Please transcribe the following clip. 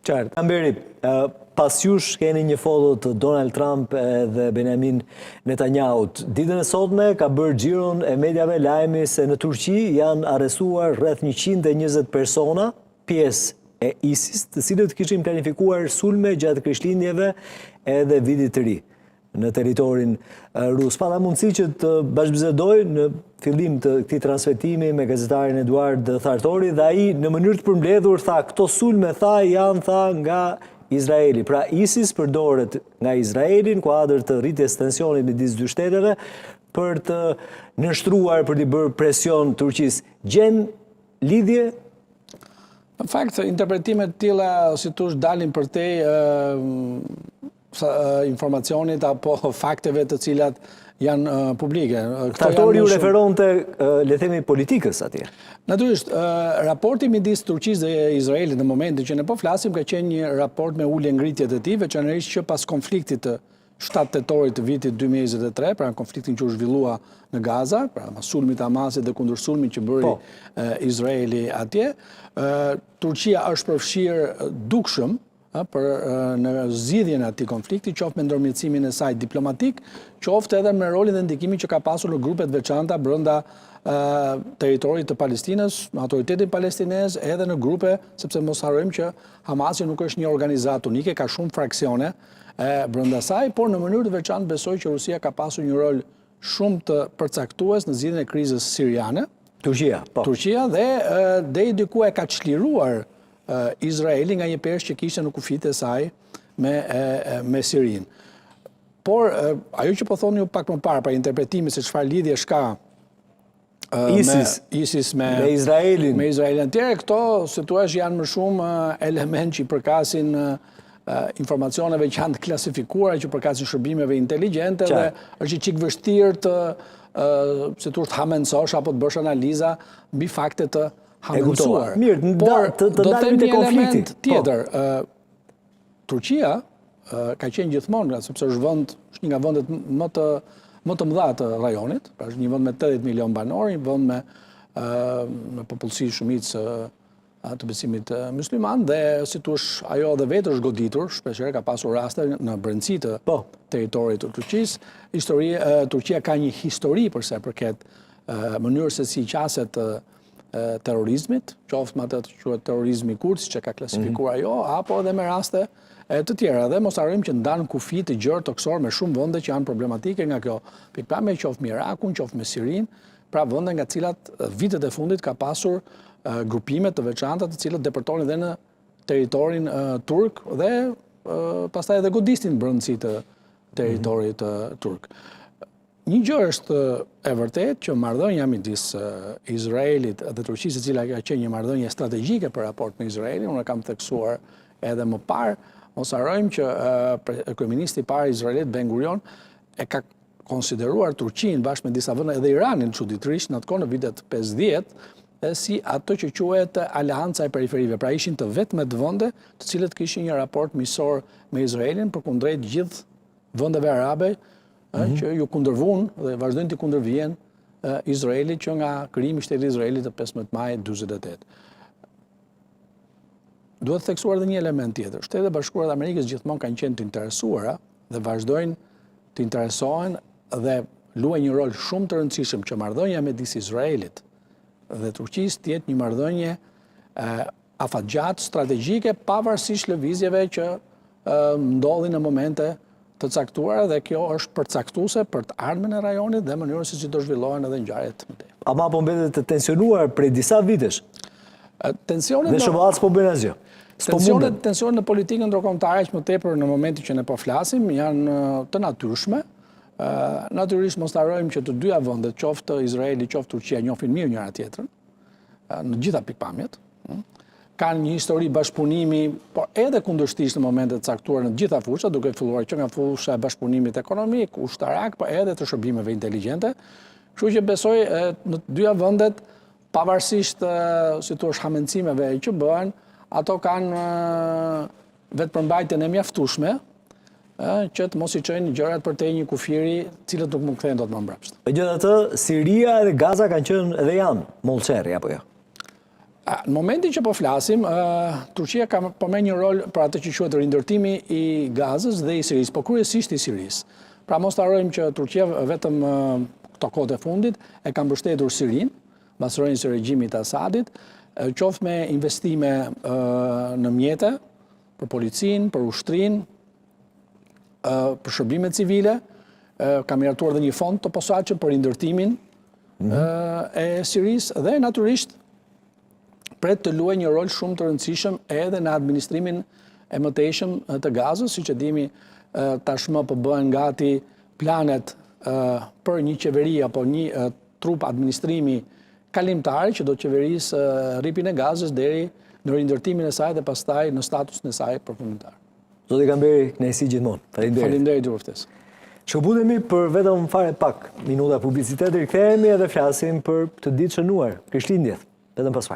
Qartë. Amberi, pas jush keni një foto të Donald Trump dhe Benjamin Netanyahut. Ditën e sotme ka bërë xhiron e mediave lajmi se në Turqi janë arrestuar rreth 120 persona, pjesë e ISIS, të cilët kishin planifikuar sulme gjatë Krishtlindjeve edhe Vitit të Ri në territorin rus. Pata mundësi që të bashkëbisedoj në fillim të këtij transmetimi me gazetarin Eduard Thartori dhe ai në mënyrë të përmbledhur tha këto sulme janë nga Izraeli. Pra ISIS përdoret nga Izraeli në kuadër të rritjes tensionit midis dy shteteve për të nështruar, për të bërë presion Turqisë. Gjen lidhje? Në fakt, interpretimet tilla si thosh dalin për te informacionit apo fakteve të cilat janë publike. Thartori u referonte, le themi, politikës atje. Natyrisht, raporti midis Turqisë dhe Izraelit në momentin që ne po flasim ka qenë një raport me ulje ngritje të tij, veçanërisht që pas konfliktit të 7 tetorit të vitit 2023, pra konfliktin që u zhvillua në Gaza, pra pas sulmit Hamasit dhe kundër sulmit që bëri Izraeli atje, Turqia është përfshirë dukshëm në zgjidhjen e atij konflikti, qoftë me ndërmjetësimin e saj diplomatik, qoftë edhe me rolin dhe ndikimin që ka pasur në grupet veçanta brenda territorit të Palestinës, në autoritetin palestinez, edhe në grupe, sepse mos harrojmë që Hamasi nuk është një organizatë unike, ka shumë fraksione brenda saj, por në mënyrë të veçantë besoj që Rusia ka pasur një rol shumë të përcaktues në zgjidhjen e krizës siriane. Turqia dhe deri diku e ka çliruar Izraeli nga një peshë që kishte në kufijtë e saj me Sirinë. Por ajo që po thoni ju pak më parë për interpretimin se çfarë lidhje ka ISIS me Izraelin. Me Izraelin. Tjerë këto situash janë më shumë element që i përkasin informacioneve që janë të klasifikuara, që përkasin shërbimeve inteligjente dhe është i çik vështirë të se të hamencosh apo të bësh analiza mbi fakte të hamencuar. Mirë, të them një element tjetër. Turqia ka qenë gjithmonë, sepse është një nga vendet më të mëdha të rajonit, pra është një vend me 80 milion banor, një vend me popullsi shumicë të besimit musliman dhe si thush ajo edhe vetë është goditur, shpeshherë ka pasur raste në brendësi të territorit të Turqisë. Turqia ka një histori për sa përket mënyrës se si qaset terrorizmit, qoftë me atë që quhet terrorizmi kurd, që ka klasifikuar ajo, apo edhe me raste të tjera. Dhe mos harrojmë që ndan kufi të gjerë toksor me shumë vende që janë problematike nga kjo pikpamje, qoftë me Irakun, qoftë me Sirinë, pra vende nga cilat vitet e fundit ka pasur grupime të veçanta të cilët depërtonin dhe në territorin turk dhe pastaj edhe godisnin brendësi të territorit turk. Një gjë është e vërtet që marrëdhënia midis Izraelit dhe Turqisë, e cila ka qenë një marrëdhënie strategjike për raport me Izraelin, unë kam theksuar edhe më parë, mos harrojmë që kryeministi i parë i Izraelit Ben Gurion e ka konsideruar Turqinë bashkë me disa vende edhe Iranin çuditërisht në atë kohë në vitet 50 si ato që quhet aleanca e periferive, pra ishin të vetmet vende të cilët kishin një raport miqësor me Izraelin përkundrejt gjithë vendeve arabe që ju kundërvuan dhe vazhdojnë të kundërvijnë Izraelit që nga krijimi i shtetit Izraelit të 15 maj 48. Duhet të theksuar edhe një element tjetër. Shtetet e Bashkuara të Amerikës gjithmonë kanë qenë të interesuara dhe vazhdojnë të interesohen dhe luajnë një rol shumë të rëndësishëm që marrëdhënia midis Izraelit dhe Turqisë të jetë një marrëdhënie afatgjatë strategjike pavarësisht lëvizjeve që ndodhin në momente të caktuara dhe kjo është përcaktuese për të ardhmen e rajonit dhe mënyrën se si do zhvillohen edhe ngjarjet më tej. Ama po mbetet të tensionuar prej disa vitesh. Tensionet dhe SBA s'po bën asgjë. Tensionet në politikën ndërkombëtare që më tepër në momentin që ne po flasim janë të natyrshme. Natyrisht mos harrojmë që të dyja vendet, qoftë Izraeli, qoftë Turqia, njohin mirë njëra tjetrën në gjitha pikpamjet. Kanë një histori bashkëpunimi, por edhe kundërshtisht në momente të caktuara në të gjitha fushat, duke filluar që nga fusha e bashkëpunimit ekonomik, ushtarak, por edhe të shërbimeve inteligjente. Kështu që besoj në të dyja vendet, pavarësisht si thua hamencimeve që bëhen, ato kanë vetëpërmbajtjen e mjaftueshme që të mos i çojnë gjërat për te një kufiri, cilët nuk mund kthehen dot më mbrapsht. Megjithatë, Siria dhe Gaza kanë qenë edhe janë mollçerri apo jo? Në momentin që po flasim, Turqia ka përmend një rol për atë që quhet rindërtimi i Gazës dhe i Sirisë, po kryesisht i Sirisë. Pra mos të harrojmë që Turqia vetëm këto kohët e fundit e ka mbështetur Sirinë, mbas rënies së regjimit të Asadit, qoftë me investime në mjete, për policinë, për ushtrinë, për shërbime civile, ka miratuar dhe një fond të posaçëm për rindërtimin e Sirisë dhe natyrisht pret të luajë një rol shumë të rëndësishëm edhe në administrimin e mëtejshëm të Gazës, siç e dimi tashmë po bëhen gati planet për një qeveri apo një trup administrimi kalimtar që do të qeverisë rripin e Gazës deri në rindërtimin e saj dhe pastaj në statusin e saj përfundimtar. Zoti Kamberi, kënaqësi gjithmonë. Faleminderit. Faleminderit ju për ftesë. Shkëputemi për vetëm fare pak minuta publicitet, rikthehemi edhe flasim për të ditë shënuar, Krishtlindjet, vetëm pas pak.